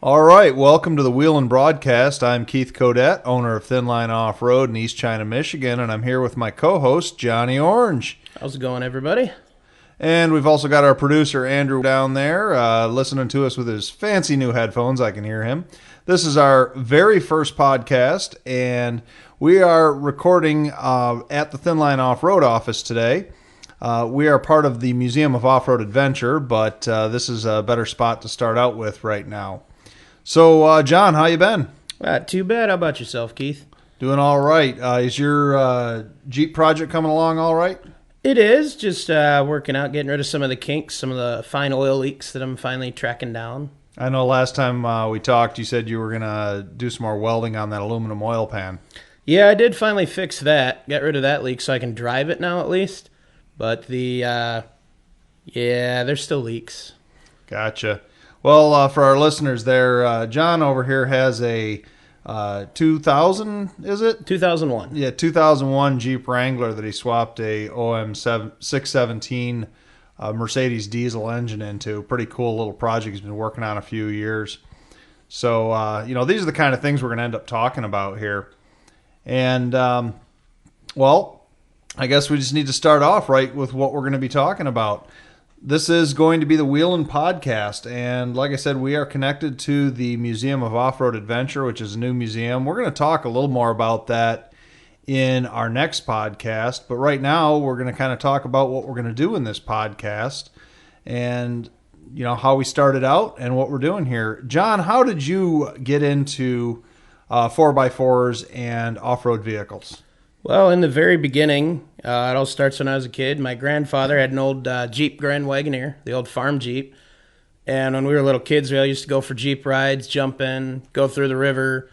All right, welcome to the Wheelin broadcast. I'm Keith Codette, owner of Thin Line Off-Road in East China, Michigan, and I'm here with my co-host, Johnny Orange. How's it going, everybody? And we've also got our producer, Andrew, down there, listening to us with his fancy new headphones. I can hear him. This is our very first podcast, and we are recording at the Thin Line Off-Road office today. We are part of the Museum of Off-Road Adventure, but this is a better spot to start out with right now. So, John, how you been? Not too bad. How about yourself, Keith? Doing all right. Is your Jeep project coming along all right? It is. Just working out, getting rid of some of the kinks, some of the fine oil leaks that I'm finally tracking down. I know last time we talked, you said you were going to do some more welding on that aluminum oil pan. Yeah, I did finally fix that. Got rid of that leak so I can drive it now at least. But there's still leaks. Gotcha. Well, for our listeners there, John over here has a 2000, is it? 2001. Yeah, 2001 Jeep Wrangler that he swapped a OM 617 Mercedes diesel engine into. Pretty cool little project he's been working on a few years. So, these are the kind of things we're going to end up talking about here. And, I guess we just need to start off right with what we're going to be talking about. This is going to be the Wheelin podcast, and like I said, we are connected to the Museum of Off-Road Adventure, which is a new museum. We're going to talk a little more about that in our next podcast, but right now we're going to kind of talk about what we're going to do in this podcast and, how we started out and what we're doing here. John, how did you get into 4x4s and off-road vehicles? Well, in the very beginning, it all starts when I was a kid. My grandfather had an old Jeep Grand Wagoneer, the old farm Jeep. And when we were little kids, we all used to go for Jeep rides, jump in, go through the river.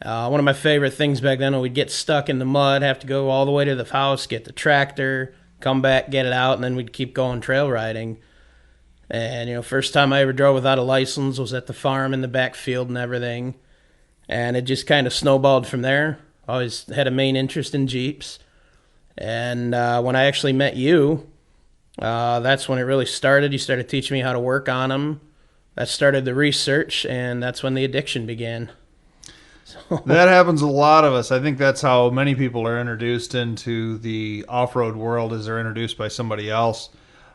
One of my favorite things back then, when we'd get stuck in the mud, have to go all the way to the house, get the tractor, come back, get it out, and then we'd keep going trail riding. And, first time I ever drove without a license was at the farm in the backfield and everything. And it just kind of snowballed from there. Always had a main interest in Jeeps. And when I actually met you, that's when it really started. You started teaching me how to work on them. That started the research, and that's when the addiction began. So. That happens to a lot of us. I think that's how many people are introduced into the off-road world, is they're introduced by somebody else.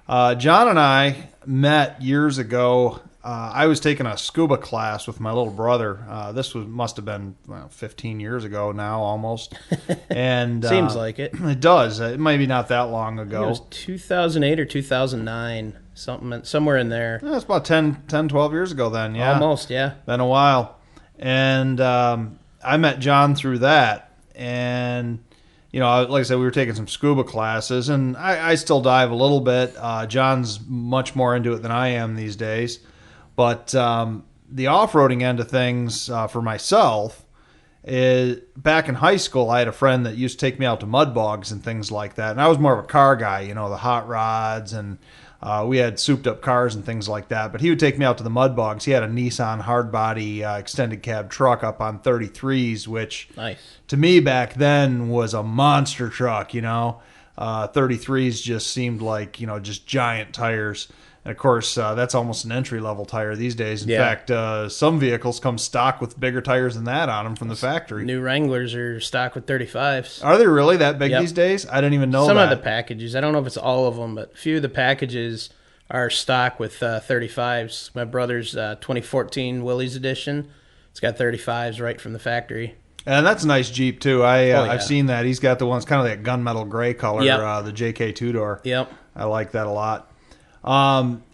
John and I met years ago. I was taking a scuba class with my little brother. Must have been 15 years ago now, almost. And seems like it. It does. It might be not that long ago. It was 2008 or 2009, somewhere in there. Yeah, it's about 10, 12 years ago then, yeah. Almost, yeah. Been a while. And I met John through that. And, like I said, we were taking some scuba classes, and I still dive a little bit. John's much more into it than I am these days. But the off-roading end of things for myself is, back in high school, I had a friend that used to take me out to mud bogs and things like that. And I was more of a car guy, the hot rods, and we had souped-up cars and things like that. But he would take me out to the mud bogs. He had a Nissan hardbody extended cab truck up on 33s, which to me back then was a monster truck, 33s just seemed like, just giant tires. And of course, that's almost an entry-level tire these days. In fact, some vehicles come stock with bigger tires than that on them from the factory. New Wranglers are stock with 35s. Are they really that big these days? I didn't even know Some that. of the packages. I don't know if it's all of them, but a few of the packages are stock with 35s. My brother's 2014 Willys edition, it's got 35s right from the factory. And that's a nice Jeep, too. I've seen that. He's got the ones kind of that gunmetal gray color, the JK two-door. Yep. I like that a lot.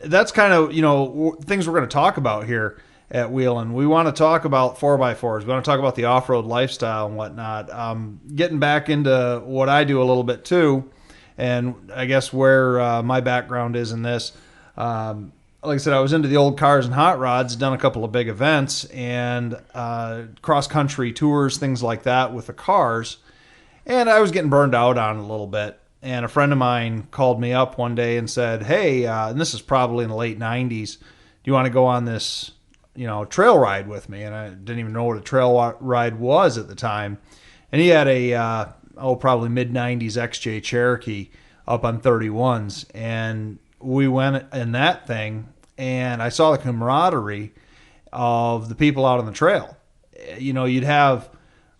That's kind of, things we're going to talk about here at Wheelin. We want to talk about 4x4s. We want to talk about the off-road lifestyle and whatnot. Getting back into what I do a little bit too, and I guess where my background is in this. Like I said, I was into the old cars and hot rods, done a couple of big events and cross-country tours, things like that with the cars. And I was getting burned out on it a little bit. And a friend of mine called me up one day and said, hey, and this is probably in the late 90s, do you want to go on this, trail ride with me? And I didn't even know what a trail ride was at the time. And he had a, probably mid-90s XJ Cherokee up on 31s. And we went in that thing, and I saw the camaraderie of the people out on the trail. You know, you'd have,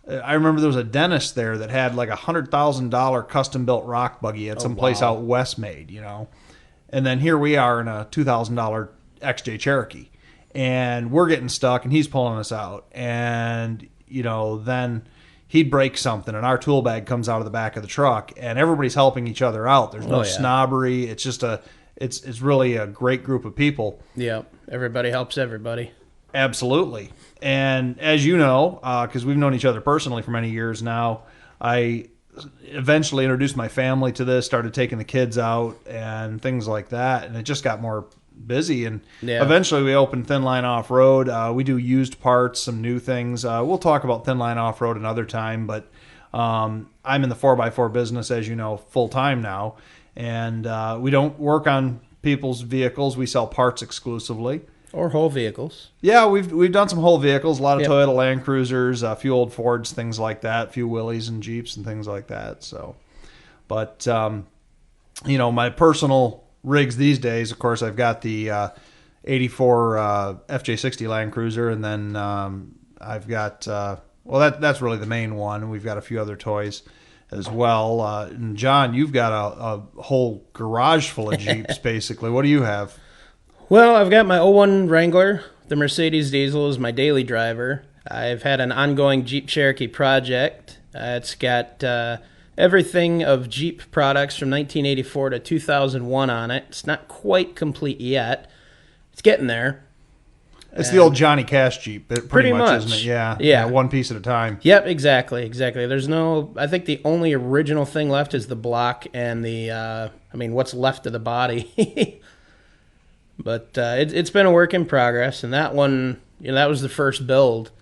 I remember there was a dentist there that had like $100,000 custom built rock buggy at some place out west made, you know. And then here we are in a $2,000 XJ Cherokee, and we're getting stuck, and he's pulling us out. And, you know, then he'd break something, and our tool bag comes out of the back of the truck, and everybody's helping each other out. There's no snobbery. It's just it's really a great group of people. Yeah, everybody helps everybody. Absolutely. And as you know, because we've known each other personally for many years now, I eventually introduced my family to this, started taking the kids out and things like that, and it just got more busy. And eventually we opened Thin Line Off-Road. We do used parts, some new things. We'll talk about Thin Line Off-Road another time, but I'm in the 4x4 business, as you know, full-time now. And we don't work on people's vehicles. We sell parts exclusively. Or whole vehicles. Yeah, we've done some whole vehicles, a lot of Toyota Land Cruisers, a few old Fords, things like that, a few Willys and Jeeps and things like that. So, but you know, my personal rigs these days, of course, I've got the 84 FJ60 Land Cruiser, and then I've got that's really the main one. We've got a few other toys as well. And John, you've got a whole garage full of Jeeps, basically. What do you have? Well, I've got my '01 Wrangler. The Mercedes diesel is my daily driver. I've had an ongoing Jeep Cherokee project. It's got everything of Jeep products from 1984 to 2001 on it. It's not quite complete yet. It's getting there. It's the old Johnny Cash Jeep, pretty much, isn't it? Yeah. One piece at a time. Yep, exactly. There's no, I think the only original thing left is the block and the, what's left of the body. But it's been a work in progress, and that one, that was the first build.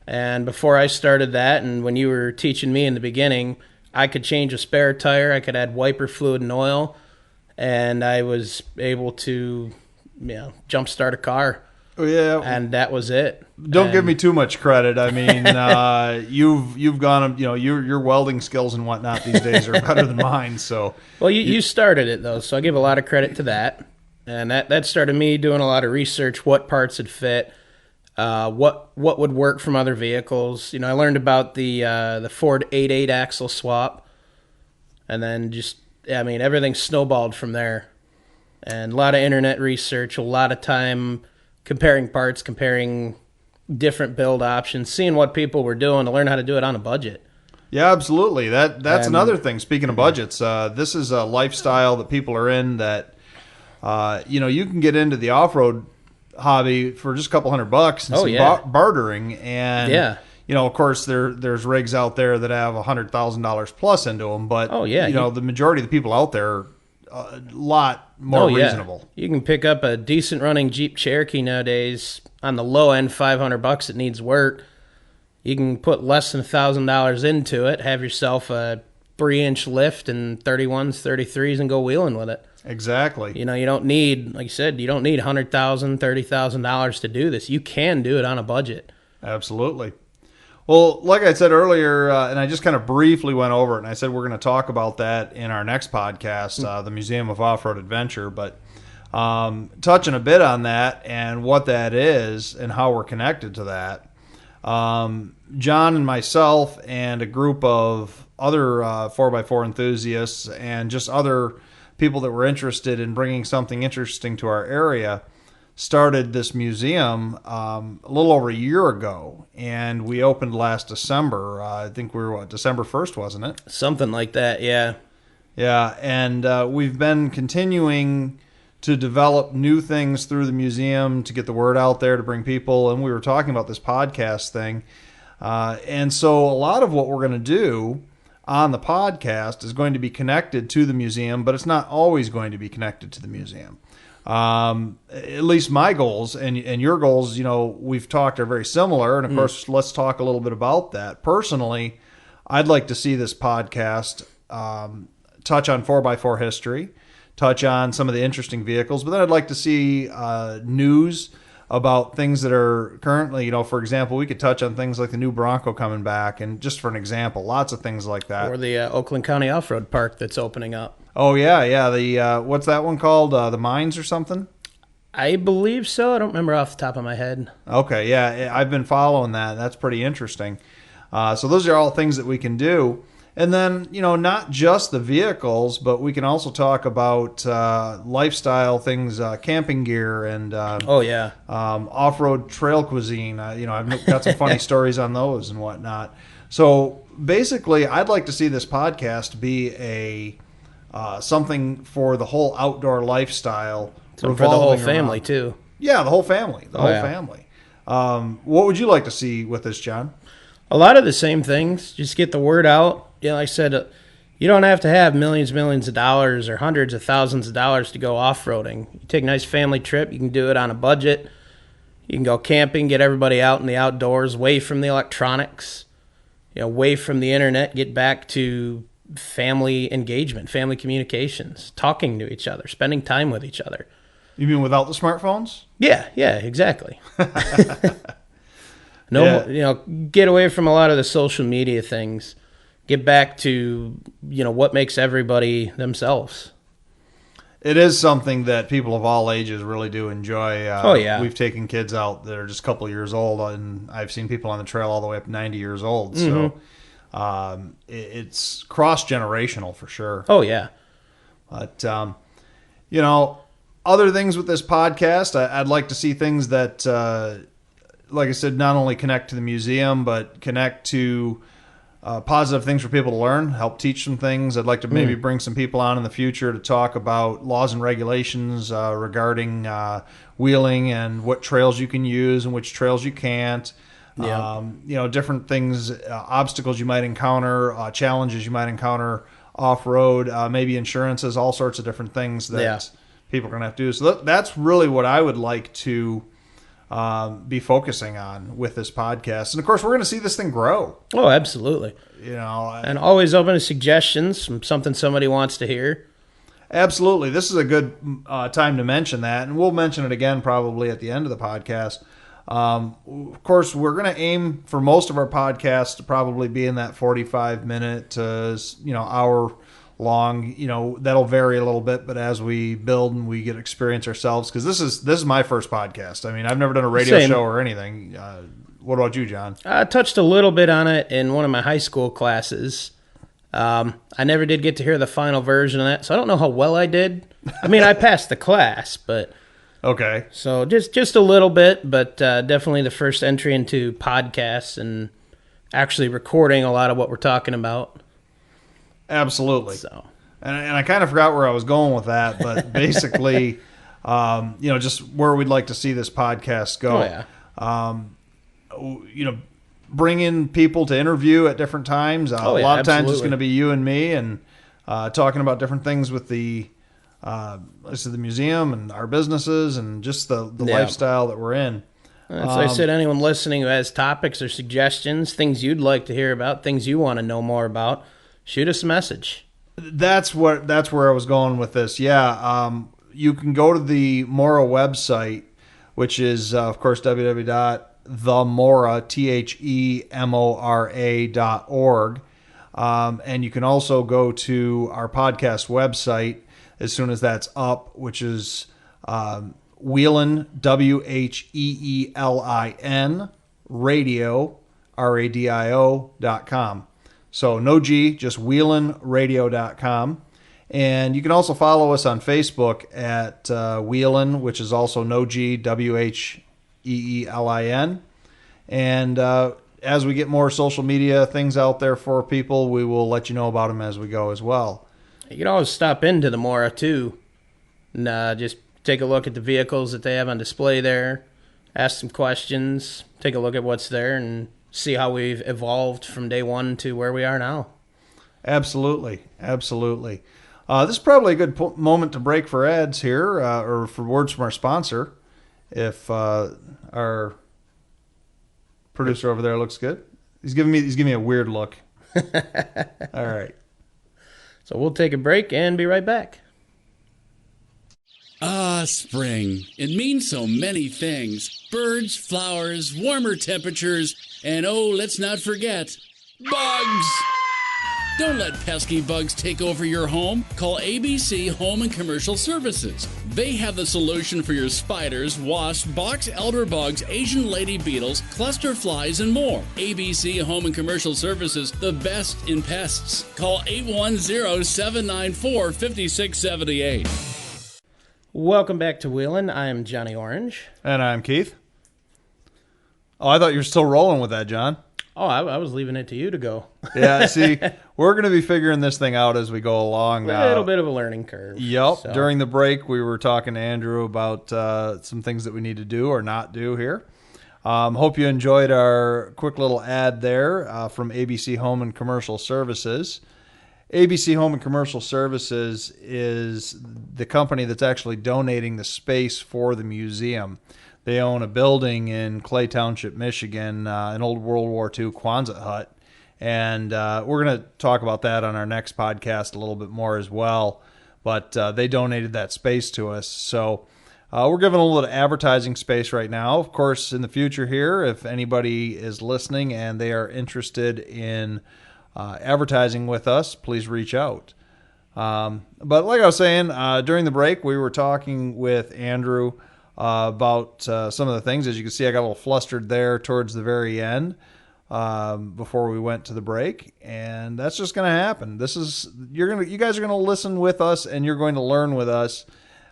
And before I started that, and when you were teaching me in the beginning, I could change a spare tire, I could add wiper fluid and oil, and I was able to, jump start a car. Oh yeah, and that was it. Don't give me too much credit. I mean, you've gone, your welding skills and whatnot these days are better than mine. So well, you started it though, so I give a lot of credit to that. And that started me doing a lot of research, what parts would fit, what would work from other vehicles. I learned about the Ford 8.8 axle swap, and then everything snowballed from there. And a lot of internet research, a lot of time comparing parts, comparing different build options, seeing what people were doing to learn how to do it on a budget. Yeah, absolutely. That's another thing. Speaking of budgets, this is a lifestyle that people are in that. You can get into the off-road hobby for just a couple $100 and some bartering. And, of course, there's rigs out there that have $100,000 plus into them. But, the majority of the people out there are a lot more reasonable. You can pick up a decent running Jeep Cherokee nowadays on the low end, $500. It needs work. You can put less than $1,000 into it, have yourself a 3-inch lift and 31s, 33s, and go wheeling with it. Exactly. You don't need, like you said, you don't need $100,000, $30,000 to do this. You can do it on a budget. Absolutely. Well, like I said earlier, and I just kind of briefly went over it, and I said we're going to talk about that in our next podcast, the Museum of Off-Road Adventure, but touching a bit on that and what that is and how we're connected to that. John and myself and a group of other 4x4 enthusiasts and just other people that were interested in bringing something interesting to our area started this museum a little over a year ago, and we opened last December. I think we were, December 1st, wasn't it? Something like that, yeah. Yeah, and we've been continuing to develop new things through the museum to get the word out there, to bring people, and we were talking about this podcast thing. And so a lot of what we're going to do on the podcast is going to be connected to the museum, but it's not always going to be connected to the museum. At least my goals and your goals, we've talked, are very similar. And of course, let's talk a little bit about that. Personally, I'd like to see this podcast touch on 4x4 history, touch on some of the interesting vehicles, but then I'd like to see news about things that are currently, for example, we could touch on things like the new Bronco coming back, and just for an example, lots of things like that. Or the Oakland County Off-Road Park that's opening up. Oh, yeah. The what's that one called? The Mines or something? I believe so. I don't remember off the top of my head. Okay, yeah, I've been following that. That's pretty interesting. So those are all things that we can do. And then, not just the vehicles, but we can also talk about lifestyle things, camping gear, and Oh, yeah. off-road trail cuisine. I've got some funny stories on those and whatnot. So basically, I'd like to see this podcast be a something for the whole outdoor lifestyle, So for the whole revolving family, around- too. Yeah, the whole family. The whole yeah. family. What would you like to see with this, John? A lot of the same things. Just get the word out. Like I said, you don't have to have millions of dollars or hundreds of thousands of dollars to go off-roading. You take a nice family trip. You can do it on a budget. You can go camping, get everybody out in the outdoors, away from the electronics, away from the internet, get back to family engagement, family communications, talking to each other, spending time with each other. You mean without the smartphones? Yeah, exactly. Yeah. Get away from a lot of the social media things. Get back to, what makes everybody themselves. It is something that people of all ages really do enjoy. Oh, yeah. We've taken kids out that are just a couple of years old, and I've seen people on the trail all the way up to 90 years old. So it's cross-generational for sure. Oh, yeah. But, other things with this podcast, I'd like to see things that, like I said, not only connect to the museum, but connect to positive things for people to learn, help teach some things. I'd like to maybe bring some people on in the future to talk about laws and regulations regarding wheeling and what trails you can use and which trails you can't. Yeah. Different things, obstacles you might encounter, challenges you might encounter off-road, maybe insurances, all sorts of different things that people are going to have to do. So that's really what I would like to be focusing on with this podcast. And of course, we're going to see this thing grow. Oh, absolutely. And always open to suggestions from something somebody wants to hear. Absolutely. This is a good time to mention that. And we'll mention it again probably at the end of the podcast. Of course, we're going to aim for most of our podcasts to probably be in that 45-minute to hour long. That'll vary a little bit, but as we build and we get experience ourselves, because this is my first podcast. I mean, I've never done a radio show or anything. What about you, John? I touched a little bit on it in one of my high school classes. I never did get to hear the final version of that, so I don't know how well I did. I mean, I passed the class, but okay. So just a little bit, but definitely the first entry into podcasts and actually recording a lot of what we're talking about. Absolutely. So, and I kind of forgot where I was going with that, but basically, just where we'd like to see this podcast go. Oh, yeah. Bring in people to interview at different times. A lot of times it's going to be you and me, and talking about different things with the museum and our businesses and just the lifestyle that we're in. So I said, anyone listening who has topics or suggestions, things you'd like to hear about, things you want to know more about, shoot us a message. That's where I was going with this. Yeah. You can go to the Mora website, which is, of course, www.themora.org. And you can also go to our podcast website as soon as that's up, which is Wheelin, WHEELIN, radio, RADIO.com. So no G, just wheelinradio.com. And you can also follow us on Facebook at Wheelin, which is also no G, WHEELIN. And as we get more social media things out there for people, we will let you know about them as we go as well. You can always stop into the Mora, too, and just take a look at the vehicles that they have on display there, ask some questions, take a look at what's there, and see how we've evolved from day one to where we are now. Absolutely. Absolutely. This is probably a good moment to break for ads here, or for words from our sponsor, if our producer over there looks good. He's giving me a weird look. All right. So we'll take a break and be right back. Ah, spring. It means so many things. Birds, flowers, warmer temperatures, and oh, let's not forget, bugs! Don't let pesky bugs take over your home. Call ABC Home and Commercial Services. They have the solution for your spiders, wasps, box elder bugs, Asian lady beetles, cluster flies, and more. ABC Home and Commercial Services, the best in pests. Call 810-794-5678. Welcome back to Wheelin. I am Johnny Orange. And I'm Keith. Oh, I thought you were still rolling with that, John. Oh, I was leaving it to you to go. Yeah, see, we're going to be figuring this thing out as we go along now. A little bit of a learning curve. Yep. So. During the break, we were talking to Andrew about some things that we need to do or not do here. Hope you enjoyed our quick little ad there from ABC Home and Commercial Services. ABC Home and Commercial Services is the company that's actually donating the space for the museum. They own a building in Clay Township, Michigan, an old World War II Quonset hut. And we're going to talk about that on our next podcast a little bit more as well. But they donated that space to us. So we're giving a little bit of advertising space right now. Of course, in the future here, if anybody is listening and they are interested in advertising with us, please reach out. But like I was saying, during the break, we were talking with Andrew about some of the things. As you can see, I got a little flustered there towards the very end before we went to the break, and that's just going to happen. You guys are going to listen with us, and you're going to learn with us.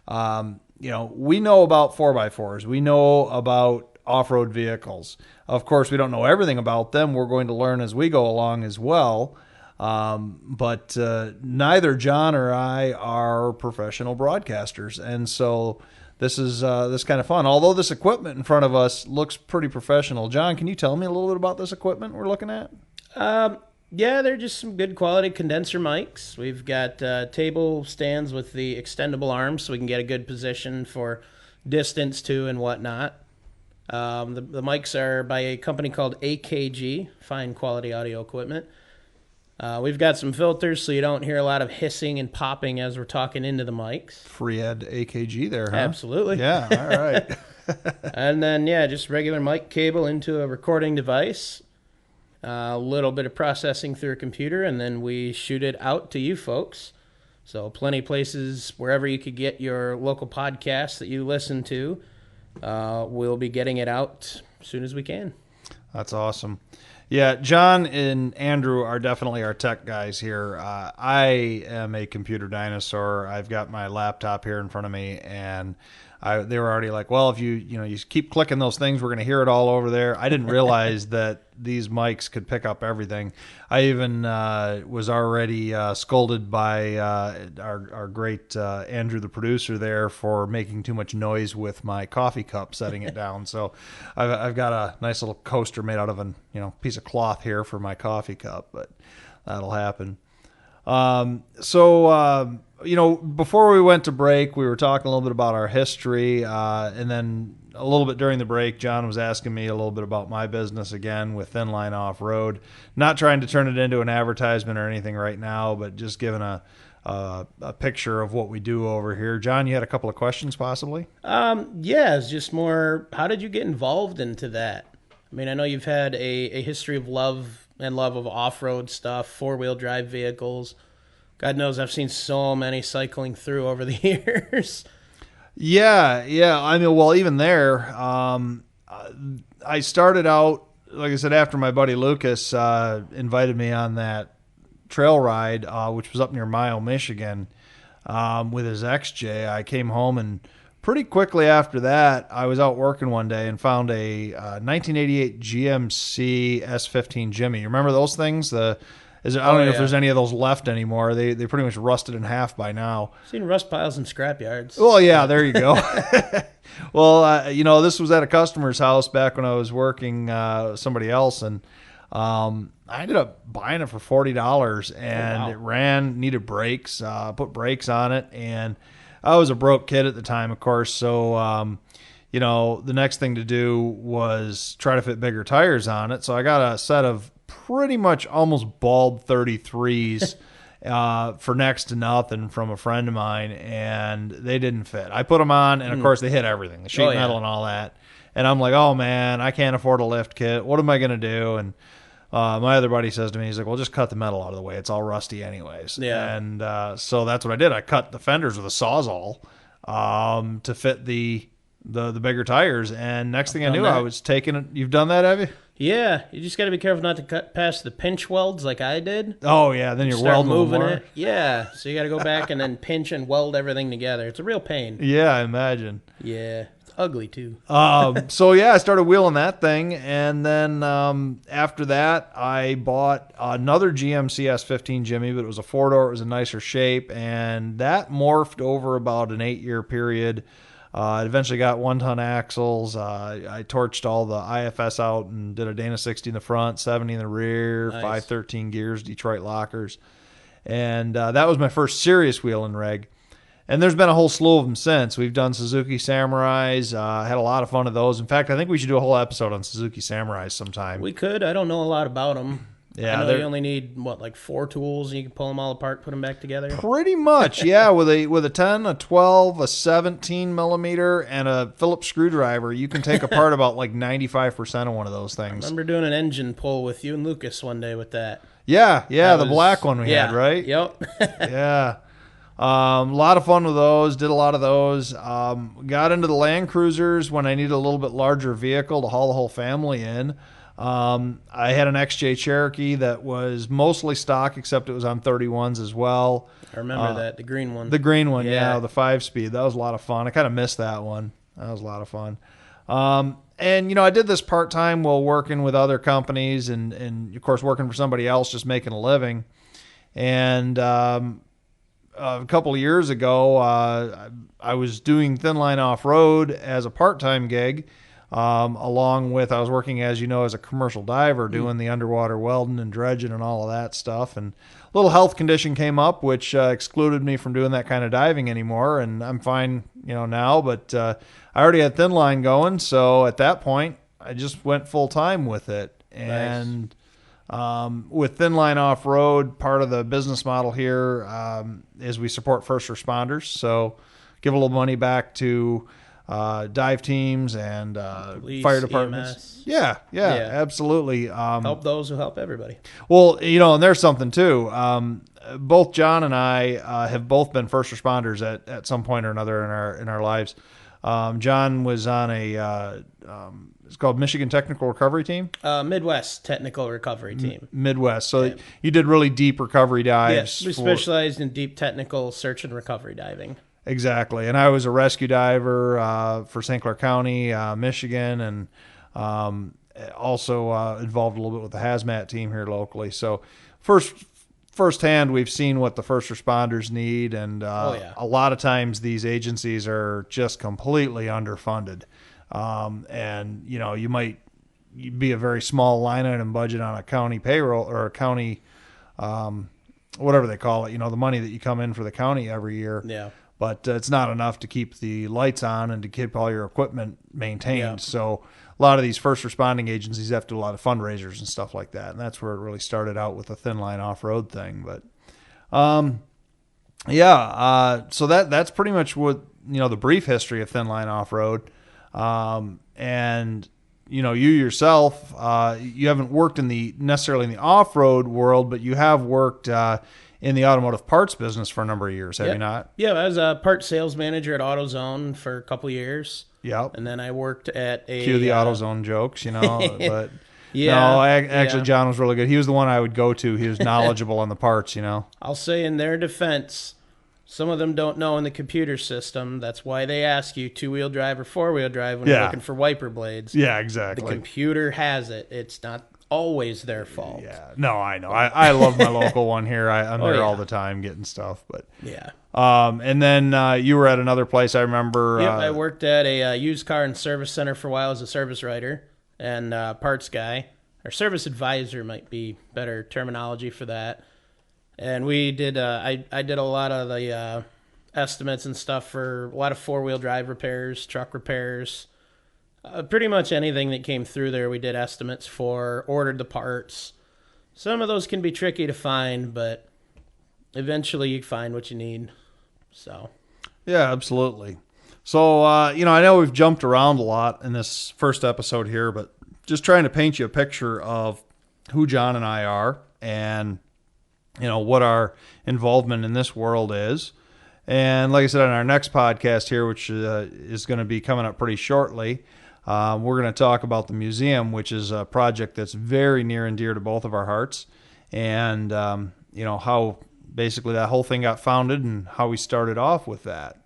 We know about 4x4s. We know about off-road vehicles. Of course, we don't know everything about them. We're going to learn as we go along as well. But neither John or I are professional broadcasters, and so this is kind of fun. Although this equipment in front of us looks pretty professional. John, can you tell me a little bit about this equipment we're looking at? Yeah, they're just some good quality condenser mics. We've got table stands with the extendable arms so we can get a good position for distance to and whatnot. The mics are by a company called AKG, Fine Quality Audio Equipment. We've got some filters so you don't hear a lot of hissing and popping as we're talking into the mics. Free ed AKG there, huh? Absolutely. Yeah, all right. And then, just regular mic cable into a recording device. A little bit of processing through a computer, and then we shoot it out to you folks. So plenty of places, wherever you could get your local podcasts that you listen to, we'll be getting it out as soon as we can. That's awesome. Yeah, John and Andrew are definitely our tech guys here. I am a computer dinosaur. I've got my laptop here in front of me, and they were already like, well, if you keep clicking those things, we're going to hear it all over there. I didn't realize that these mics could pick up everything. I even was already scolded by our great Andrew, the producer there, for making too much noise with my coffee cup, setting it down. So I've got a nice little coaster made out of a piece of cloth here for my coffee cup, but that'll happen. Before we went to break, we were talking a little bit about our history, and then a little bit during the break, John was asking me a little bit about my business again with Thin Line Off-Road. Not trying to turn it into an advertisement or anything right now, but just giving a picture of what we do over here. John, you had a couple of questions possibly? It's just more, how did you get involved into that? I mean, I know you've had a history of love of off-road stuff, four-wheel drive vehicles. God knows I've seen so many cycling through over the years. Yeah. I mean, well, even there, I started out, like I said, after my buddy Lucas invited me on that trail ride, which was up near Mile, Michigan, with his XJ. I came home, and pretty quickly after that, I was out working one day and found a 1988 GMC S15 Jimmy. You remember those things? I don't know if there's any of those left anymore. They pretty much rusted in half by now. I've seen rust piles in scrap yards. Well, yeah, there you go. Well, this was at a customer's house back when I was working somebody else, and I ended up buying it for $40, and it needed brakes, put brakes on it, and I was a broke kid at the time, of course, so the next thing to do was try to fit bigger tires on it. So I got a set of pretty much almost bald 33s for next to nothing from a friend of mine, and they didn't fit. I put them on, and of course they hit everything, the sheet metal and all that. And I'm like, oh man, I can't afford a lift kit. What am I going to do? And my other buddy says to me, he's like, well, just cut the metal out of the way. It's all rusty anyways. Yeah. And so that's what I did. I cut the fenders with a Sawzall to fit the bigger tires. And next thing I knew, I was taking it. You've done that, have you? Yeah, you just got to be careful not to cut past the pinch welds like I did. Oh, yeah. Then you're welding moving more. it. Yeah, so you got to go back and then pinch and weld everything together. It's a real pain. Yeah, I imagine. Yeah, it's ugly too. So yeah, I started wheeling that thing, and then after that, I bought another GMC S15 Jimmy, but it was a 4-door. It was a nicer shape, and that morphed over about an 8-year period. It eventually got 1-ton axles. I torched all the IFS out and did a Dana 60 in the front, 70 in the rear, Nice. 513 gears, Detroit lockers. And that was my first serious wheeling rig. And there's been a whole slew of them since. We've done Suzuki Samurais, had a lot of fun of those. In fact, I think we should do a whole episode on Suzuki Samurais sometime. We could. I don't know a lot about them. Yeah, I know you only need, like 4 tools, and you can pull them all apart, put them back together? Pretty much, yeah. With a 10, a 12, a 17 millimeter, and a Phillips screwdriver, you can take apart about like 95% of one of those things. I remember doing an engine pull with you and Lucas one day with that. Yeah, the black one we had, right? Yep. Yeah. A lot of fun with those. Did a lot of those. Got into the Land Cruisers when I needed a little bit larger vehicle to haul the whole family in. I had an XJ Cherokee that was mostly stock, except it was on 31s as well. I remember that, the green one. The green one, yeah, the 5-speed. That was a lot of fun. I kind of missed that one. That was a lot of fun. And, I did this part-time while working with other companies and of course, working for somebody else, just making a living. And a couple of years ago, I was doing thin line off-road as a part-time gig. Along with, I was working, as you know, as a commercial diver, doing the underwater welding and dredging and all of that stuff. And a little health condition came up, which excluded me from doing that kind of diving anymore. And I'm fine, now. But I already had thin line going, so at that point, I just went full time with it. And with thin line off road, part of the business model here is we support first responders. So give a little money back to dive teams and Police, fire departments. EMS. Yeah, absolutely. Help those who help everybody. Well, and there's something too. Both John and I have both been first responders at some point or another in our lives. John was on a it's called Michigan Technical Recovery Team. Midwest Technical Recovery Team. Midwest. So you did really deep recovery dives. Yes, we specialized in deep technical search and recovery diving. Exactly. And I was a rescue diver for St. Clair County, Michigan, and also involved a little bit with the hazmat team here locally. So firsthand, we've seen what the first responders need. And a lot of times these agencies are just completely underfunded. And, you might be a very small line item budget on a county payroll or a county, whatever they call it, the money that you come in for the county every year. Yeah. But it's not enough to keep the lights on and to keep all your equipment maintained. Yeah. So a lot of these first responding agencies have to do a lot of fundraisers and stuff like that. And that's where it really started out with the thin line off-road thing. But, so that's pretty much what, the brief history of thin line off-road. And, you yourself, you haven't worked necessarily in the off-road world, but you have worked, in the automotive parts business for a number of years, have you not? Yeah, I was a parts sales manager at AutoZone for a couple of years. Yep. And then I worked at Cue the AutoZone jokes, but yeah, no, actually John was really good. He was the one I would go to. He was knowledgeable on the parts, I'll say in their defense, some of them don't know in the computer system. That's why they ask you 2-wheel drive or 4-wheel drive when you're looking for wiper blades. Yeah, exactly. The computer has it. It's not always their fault. Yeah, no, I know. I love my local one here. I'm there all the time getting stuff. But yeah. And then you were at another place. I remember. Yep, I worked at a used car and service center for a while as a service writer and parts guy. Or service advisor might be better terminology for that. And we did. I did a lot of the estimates and stuff for a lot of 4-wheel drive repairs, truck repairs. Pretty much anything that came through there, we did estimates for, ordered the parts. Some of those can be tricky to find, but eventually you find what you need. So, yeah, absolutely. So, I know we've jumped around a lot in this first episode here, but just trying to paint you a picture of who John and I are and, what our involvement in this world is. And like I said, on our next podcast here, which is going to be coming up pretty shortly, we're going to talk about the museum, which is a project that's very near and dear to both of our hearts. And, how basically that whole thing got founded and how we started off with that.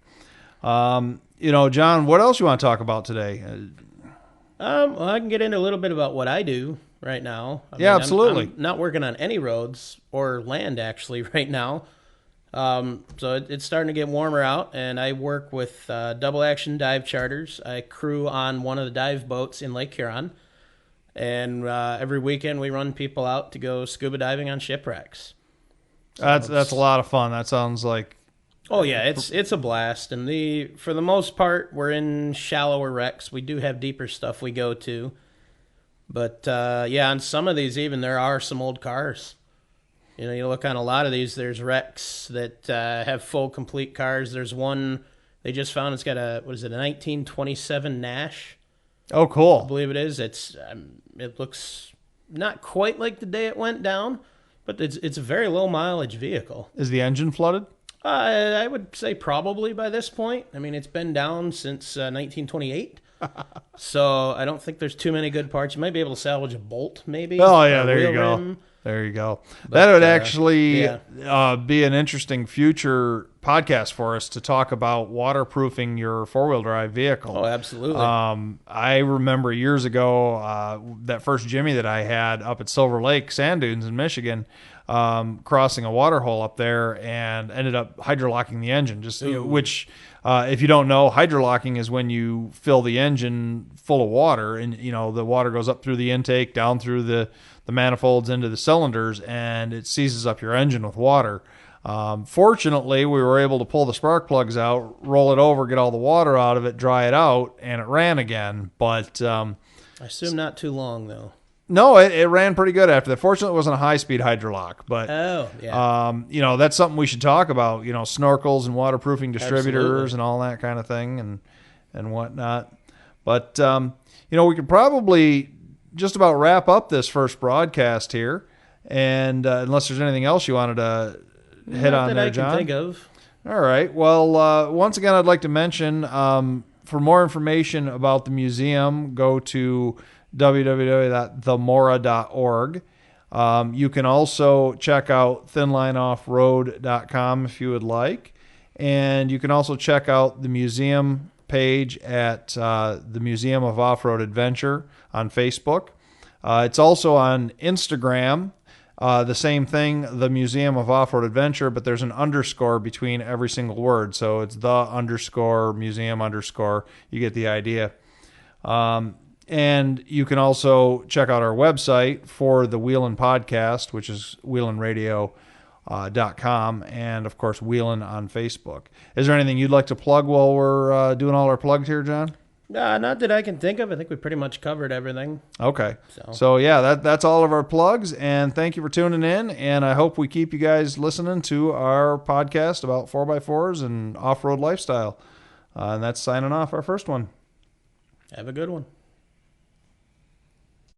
John, what else you want to talk about today? Well, I can get into a little bit about what I do right now. Absolutely. I'm not working on any roads or land actually right now. So it's starting to get warmer out, and I work with double action dive charters. I crew on one of the dive boats in Lake Huron, and every weekend we run people out to go scuba diving on shipwrecks. So that's a lot of fun. That sounds like. Oh yeah, it's a blast, and for the most part we're in shallower wrecks. We do have deeper stuff we go to, but on some of these even there are some old cars. You look on a lot of these, there's wrecks that have full, complete cars. There's one they just found. It's got a 1927 Nash. Oh, cool. I believe it is. It looks not quite like the day it went down, but it's a very low mileage vehicle. Is the engine flooded? I would say probably by this point. I mean, it's been down since 1928. So I don't think there's too many good parts. You might be able to salvage a bolt, maybe. Oh, yeah, there you go. Rim. There you go. That would actually be an interesting future podcast for us to talk about waterproofing your four-wheel drive vehicle. Oh, absolutely. I remember years ago that first Jimmy that I had up at Silver Lake Sand Dunes in Michigan, crossing a water hole up there and ended up hydrolocking the engine, which if you don't know, hydrolocking is when you fill the engine full of water and, the water goes up through the intake, down through the manifolds into the cylinders, and it seizes up your engine with water. Fortunately, we were able to pull the spark plugs out, roll it over, get all the water out of it, dry it out, and it ran again. But I assume not too long, though. No, it ran pretty good after that. Fortunately, it wasn't a high-speed hydrolock. But, that's something we should talk about, snorkels and waterproofing distributors Absolutely. And all that kind of thing and whatnot. But, we could probably just about wrap up this first broadcast here. And unless there's anything else you wanted to hit on there, John. Not that I can think of. All right. Well, once again, I'd like to mention, for more information about the museum, go to www.themora.org. You can also check out thinlineoffroad.com if you would like. And you can also check out the museum page at the Museum of Off-Road Adventure on Facebook. It's also on Instagram, the same thing, the Museum of Off-Road Adventure, but there's an underscore between every single word. So it's the underscore museum underscore. You get the idea. And you can also check out our website for the Wheelin podcast, which is wheelinradio.com, and, of course, Wheelin on Facebook. Is there anything you'd like to plug while we're doing all our plugs here, John? Not that I can think of. I think we pretty much covered everything. Okay. So that's all of our plugs, and thank you for tuning in, and I hope we keep you guys listening to our podcast about 4x4s and off-road lifestyle. And that's signing off our first one. Have a good one.